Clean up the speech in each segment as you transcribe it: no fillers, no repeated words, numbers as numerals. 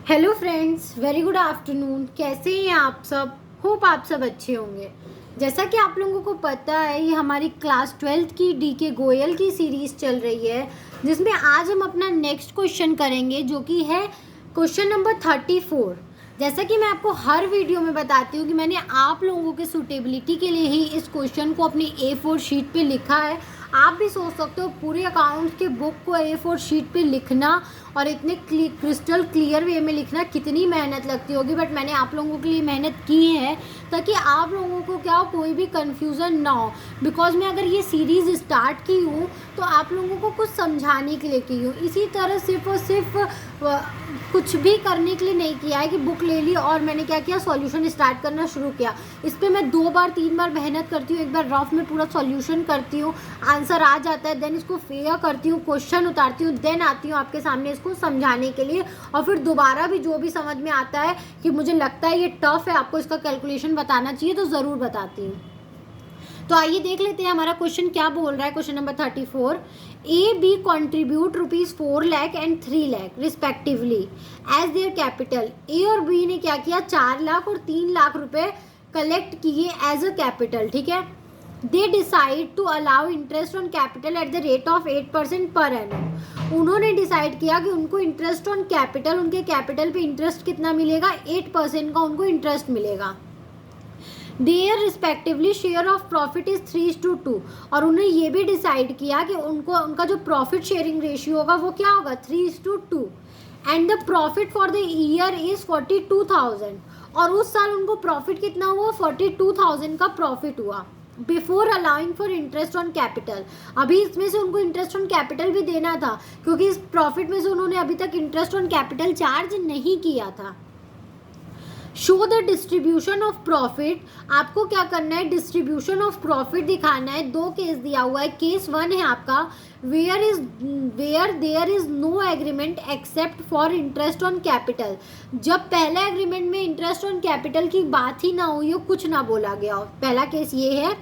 Hello friends, very good afternoon. कैसे हैं आप सब? होप आप सब अच्छे होंगे। जैसा कि आप लोगों को पता है, ये हमारी क्लास 12th की डीके गोयल की सीरीज़ चल रही है, जिसमें आज हम अपना नेक्स्ट क्वेश्चन करेंगे, जो कि है क्वेश्चन नंबर 34। जैसा कि मैं आपको हर वीडियो में बताती हूँ कि मैंने आप लोगों के सूटेबिलिटी के लिए ही इस क्वेश्चन को अपनी A4 शीट पे लिखा है। आप भी सोच सकते हो पूरे अकाउंट्स के बुक को A4 शीट पे लिखना और इतने क्रिस्टल क्लियर वे में लिखना कितनी मेहनत लगती होगी, बट मैंने आप लोगों के लिए मेहनत की है ताकि आप लोगों को क्या हो, कोई भी कन्फ्यूज़न ना हो। बिकॉज मैं अगर ये सीरीज़ स्टार्ट की हूँ तो आप लोगों को कुछ समझाने के लिए की हूँ, इसी तरह सिर्फ और सिर्फ कुछ भी करने के लिए नहीं किया है कि बुक ले ली और मैंने क्या किया, सॉल्यूशन स्टार्ट करना शुरू किया। इस पर मैं 2 बार 3 बार मेहनत करती हूँ। एक बार रफ में पूरा सॉल्यूशन करती हूँ, आंसर आ जाता है, देन इसको फेयर करती हूँ, क्वेश्चन उतारती हूँ, देन आती हूँ आपके सामने इसको समझाने के लिए, और फिर दोबारा भी जो भी समझ में आता है कि मुझे लगता है ये टफ है, आपको इसका कैलकुलेशन बताना चाहिए, तो ज़रूर बताती हूँ। तो आइए देख लेते हैं हमारा क्वेश्चन क्या बोल रहा है। Question number 34, A B contribute ₹4 lakh and 3 lakh respectively as their capital. A और बी ने क्या किया, 4 लाख और 3 लाख रुपए कलेक्ट किए एज अ कैपिटल। ठीक है, they decide to allow interest on capital at the rate of 8% per annum. उन्होंने डिसाइड किया कि उनको इंटरेस्ट ऑन कैपिटल, उनके कैपिटल पे इंटरेस्ट कितना मिलेगा, 8% का उनको इंटरेस्ट मिलेगा। Their respectively share of profit is 3:2, और उन्हें ये भी डिसाइड किया कि उनका जो प्रॉफिट शेयरिंग रेशियो होगा वो क्या होगा, 3:2, and the profit for the year is 42,000, और उस साल उनको प्रॉफिट कितना हुआ, 42,000 का प्रॉफिट हुआ। Before allowing for interest on capital, अभी इसमें से उनको इंटरेस्ट ऑन कैपिटल भी देना था, क्योंकि इस प्रॉफिट में से उन्होंने अभी तक इंटरेस्ट ऑन कैपिटल चार्ज नहीं किया था। Show the distribution of profit, आपको क्या करना है, डिस्ट्रीब्यूशन ऑफ प्रॉफिट दिखाना है। 2 केस दिया हुआ है। केस 1 है आपका, where there is no agreement except for interest on capital. जब पहला एग्रीमेंट में इंटरेस्ट ऑन कैपिटल की बात ही ना हुई हो, कुछ ना बोला गया हो, पहला केस ये है।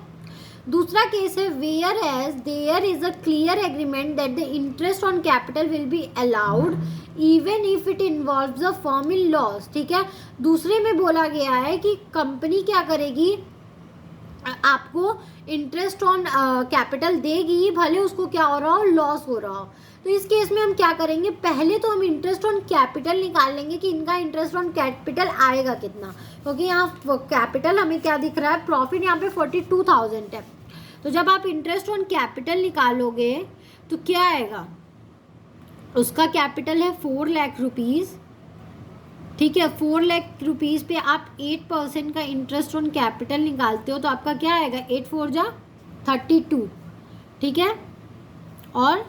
दूसरा केस है, whereas there is a clear agreement that the interest on capital will be allowed even if it involves a firm in loss. ठीक है, दूसरे में बोला गया है कि कंपनी क्या करेगी, आपको इंटरेस्ट ऑन कैपिटल देगी, भले उसको क्या हो रहा हो, लॉस हो रहा हो। तो इस केस में हम क्या करेंगे, पहले तो हम इंटरेस्ट ऑन कैपिटल निकाल लेंगे कि इनका इंटरेस्ट ऑन कैपिटल आएगा कितना, क्योंकि यहाँ कैपिटल हमें क्या दिख रहा है, प्रॉफिट यहाँ पे 42,000 है। तो जब आप इंटरेस्ट ऑन कैपिटल निकालोगे तो क्या आएगा, उसका कैपिटल है 4 लाख रुपीज़। ठीक है, 4 लाख रुपीज़ पे आप 8% का इंटरेस्ट ऑन कैपिटल निकालते हो, तो आपका क्या आएगा, 8 4 जा 32। ठीक है, और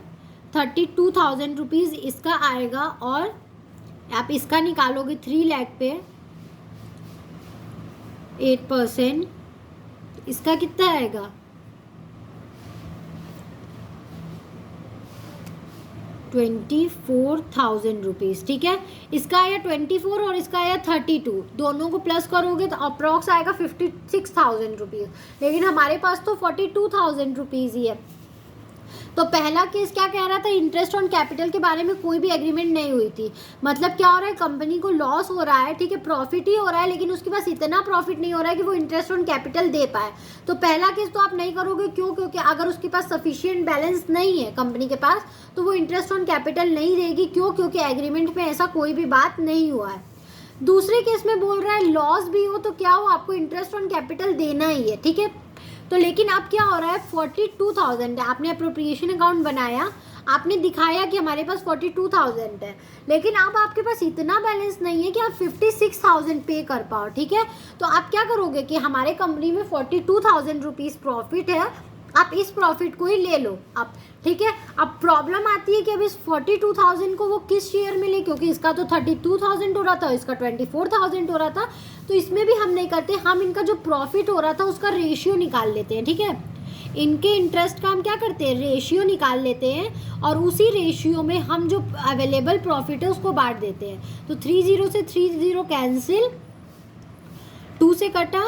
32,000 रुपीज़ इसका आएगा, और आप इसका निकालोगे 3 लाख पे 8%, इसका कितना आएगा, 24,000 रुपीज़। ठीक है, इसका आया 24 और इसका आया 32, दोनों को प्लस करोगे तो अप्रॉक्स आएगा 56,000 रुपीज़, लेकिन हमारे पास तो 42,000 रुपीज़ ही है। तो पहला केस क्या कह रहा था, इंटरेस्ट ऑन कैपिटल के बारे में कोई भी एग्रीमेंट नहीं हुई थी। मतलब क्या हो रहा है, कंपनी को लॉस हो रहा है, ठीक है, प्रॉफिट ही हो रहा है, लेकिन उसके पास इतना प्रॉफिट नहीं हो रहा है कि वो इंटरेस्ट ऑन कैपिटल दे पाए। तो पहला केस तो आप नहीं करोगे, क्यों, क्योंकि अगर उसके पास सफिशिएंट बैलेंस नहीं है कंपनी के पास, तो वो इंटरेस्ट ऑन कैपिटल नहीं देगी। क्यों, क्योंकि एग्रीमेंट में ऐसा कोई भी बात नहीं हुआ है। दूसरे केस में बोल रहा है लॉस भी हो तो क्या हो, आपको इंटरेस्ट ऑन कैपिटल देना ही है। ठीक है, तो लेकिन अब क्या हो रहा है, 42,000 है, आपने अप्रोप्रिएशन अकाउंट बनाया, आपने दिखाया कि हमारे पास 42,000 है, लेकिन अब आपके पास इतना बैलेंस नहीं है कि आप 56,000 पे कर पाओ। ठीक है, तो आप क्या करोगे कि हमारे कंपनी में 42,000 रुपीज़ प्रॉफिट है, आप इस प्रॉफिट को ही ले लो आप। ठीक है, अब प्रॉब्लम आती है कि अब इस 42,000 को वो किस शेयर में ले, क्योंकि इसका तो 32,000 हो रहा था, इसका 24,000 हो रहा था, तो इसमें भी हम नहीं करते, हम इनका जो प्रॉफिट हो रहा था उसका रेशियो निकाल लेते हैं। ठीक है, इनके इंटरेस्ट का हम क्या करते हैं, रेशियो निकाल लेते हैं, और उसी रेशियो में हम जो अवेलेबल प्रॉफिट है उसको बांट देते हैं। तो 30 से 30 कैंसिल, 2 से कटा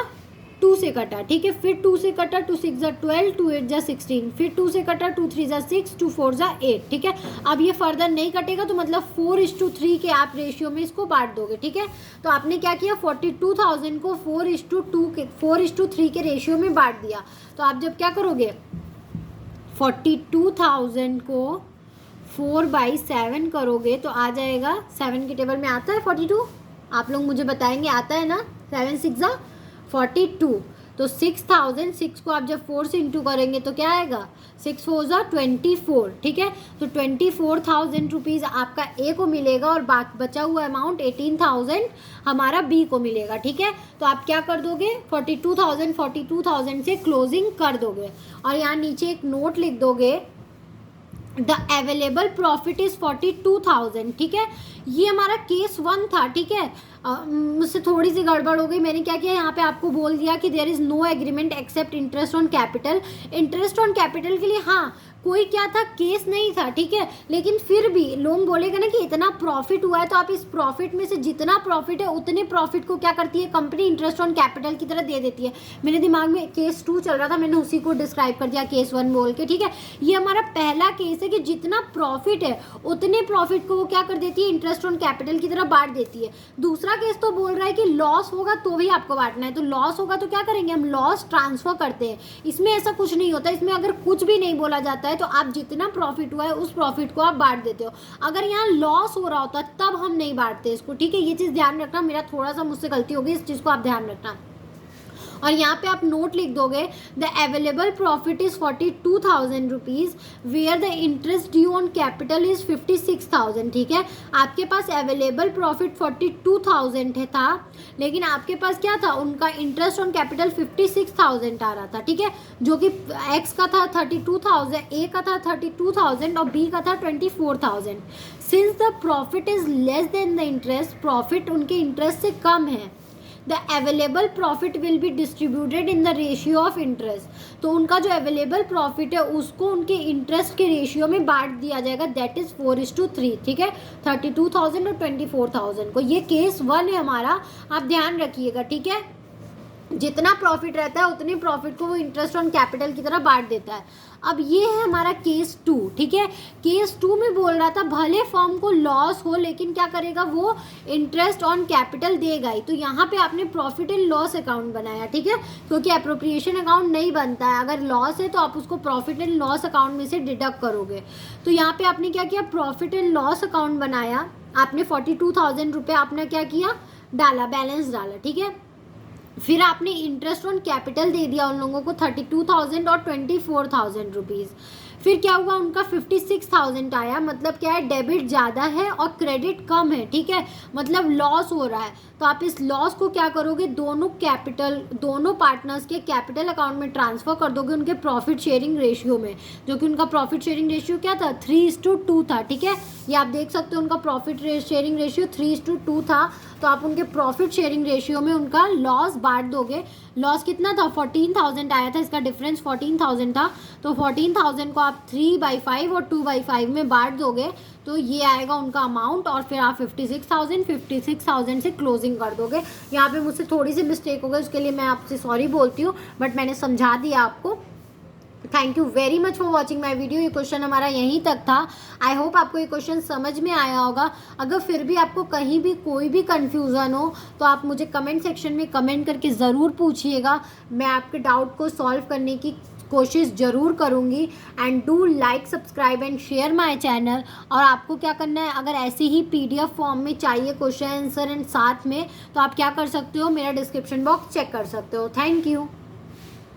2 से कटा, ठीक है, फिर 2 से कटा, 2 6 जा 12, 2 8 जा 16, फिर 2 से कटा, 2 3 जा 6, 2 4 जा 8, ठीक है। अब ये फर्दर नहीं कटेगा तो मतलब 4:3 के आप रेशियो में इसको बांट दोगे, ठीक है। तो आपने क्या किया, 42,000 को 4:3 के रेशियो में बांट दिया। तो आप जब क्या करोगे, 42,000 को 4/7 करोगे तो आ जाएगा, 7 के टेबल में आता है 42, आप लोग मुझे बताएंगे, आता है ना, 7 6 जा 42। तो 6,006 को आप जब 4 से इंटू करेंगे तो क्या आएगा, 6 4 जा 24, ठीक है। तो 24,000 रुपीज़ आपका ए को मिलेगा और बचा हुआ अमाउंट 18,000 हमारा बी को मिलेगा, ठीक है। तो आप क्या कर दोगे, 42,000 से क्लोजिंग कर दोगे और यहाँ नीचे एक नोट लिख दोगे, द अवेलेबल प्रॉफिट इज 42,000, ठीक है। ये हमारा केस 1 था, ठीक है। मुझसे थोड़ी सी गड़बड़ हो गई, मैंने क्या किया, यहाँ पे आपको बोल दिया कि there is no agreement except interest on capital. Interest on capital के लिए हाँ कोई क्या था, केस नहीं था, ठीक है। लेकिन फिर भी लोग बोलेगा ना कि इतना प्रॉफिट हुआ है तो आप इस प्रॉफिट में से जितना प्रॉफिट है उतने प्रॉफिट को क्या करती है कंपनी, इंटरेस्ट ऑन कैपिटल की तरह दे देती है। मेरे दिमाग में केस 2 चल रहा था, मैंने उसी को डिस्क्राइब कर दिया केस 1 बोल के, ठीक है। ये हमारा पहला केस है कि जितना प्रॉफिट है उतने प्रॉफिट को वो क्या कर देती है, इंटरेस्ट ऑन कैपिटल की तरह बांट देती है। दूसरा केस तो बोल रहा है कि लॉस होगा तो भी आपको बांटना है, तो लॉस होगा तो क्या करेंगे, हम लॉस ट्रांसफर करते हैं। इसमें ऐसा कुछ नहीं होता, इसमें अगर कुछ भी नहीं बोला जाता है तो आप जितना प्रॉफिट हुआ है उस प्रॉफिट को आप बांट देते हो। अगर यहाँ लॉस हो रहा होता तब हम नहीं बांटते इसको, ठीक है। ये चीज़ ध्यान रखना, मेरा थोड़ा सा मुझसे गलती हो गई, इस चीज़ को आप ध्यान रखना। और यहाँ पे आप नोट लिख दोगे, the available profit is 42,000 rupees where the interest due on capital is 56,000, ठीक है। आपके पास अवेलेबल प्रॉफिट 42,000 था, लेकिन आपके पास क्या था, उनका इंटरेस्ट ऑन कैपिटल 56,000 आ रहा था, ठीक है, जो कि एक्स का था 32,000, ए का था 32,000 और बी का था 24,000। Since the profit is less than the interest, profit उनके इंटरेस्ट से कम है, the available profit will be distributed in the ratio of interest. तो उनका जो अवेलेबल प्रॉफिट है उसको उनके इंटरेस्ट के रेशियो में बांट दिया जाएगा, दैट इज 4:3, ठीक है। 32,000 और 24,000 को, ये केस 1 है हमारा, आप ध्यान रखिएगा, ठीक है। जितना प्रॉफिट रहता है उतने प्रॉफिट को वो इंटरेस्ट ऑन कैपिटल की तरह बांट देता है। अब ये है हमारा केस 2, ठीक है। केस 2 में बोल रहा था भले फर्म को लॉस हो लेकिन क्या करेगा, वो इंटरेस्ट ऑन कैपिटल देगा ही। तो यहाँ पे आपने प्रॉफिट एंड लॉस अकाउंट बनाया, ठीक है, क्योंकि एप्रोप्रिएशन अकाउंट नहीं बनता है। अगर लॉस है तो आप उसको प्रॉफिट एंड लॉस अकाउंट में से डिडक्ट करोगे। तो यहाँ पे आपने क्या किया, प्रॉफिट एंड लॉस अकाउंट बनाया, आपने 42,000 रुपये आपने क्या किया, डाला, बैलेंस डाला, ठीक है। फिर आपने इंटरेस्ट ऑन कैपिटल दे दिया उन लोगों को 32,000 और 24,000 रुपीज़। फिर क्या हुआ, उनका 56,000 आया, मतलब क्या है, डेबिट ज़्यादा है और क्रेडिट कम है, ठीक है, मतलब लॉस हो रहा है। तो आप इस लॉस को क्या करोगे, दोनों पार्टनर्स के कैपिटल अकाउंट में ट्रांसफ़र कर दोगे उनके प्रॉफिट शेयरिंग रेशियो में, जो कि उनका प्रॉफिट शेयरिंग रेशियो क्या था, 3:2 था, ठीक है। ये आप देख सकते हो उनका प्रॉफिट शेयरिंग रेशियो 3:2 था। तो आप उनके प्रॉफिट शेयरिंग रेशियो में उनका लॉस बांट दोगे। लॉस कितना था, 14,000 आया था, इसका डिफरेंस 14,000 था। तो 14,000 को आप 3/5 और 2/5 में बांट दोगे तो ये आएगा उनका अमाउंट, और फिर आप 56,000 से क्लोजिंग कर दोगे। यहाँ पे मुझसे थोड़ी सी मिस्टेक हो गई, उसके लिए मैं आपसे सॉरी बोलती हूँ, बट मैंने समझा दिया आपको। Thank you very much for watching my video. ये क्वेश्चन हमारा यहीं तक था। आई होप आपको ये क्वेश्चन समझ में आया होगा। अगर फिर भी आपको कहीं भी कोई भी कन्फ्यूज़न हो तो आप मुझे कमेंट सेक्शन में कमेंट करके ज़रूर पूछिएगा, मैं आपके डाउट को सॉल्व करने की कोशिश ज़रूर करूँगी। And do like, subscribe and share my channel. और आपको क्या करना है, अगर ऐसे ही PDF फॉर्म में चाहिए क्वेश्चन आंसर एंड साथ में, तो आप क्या कर सकते हो, मेरा डिस्क्रिप्शन बॉक्स चेक कर सकते हो। Thank you.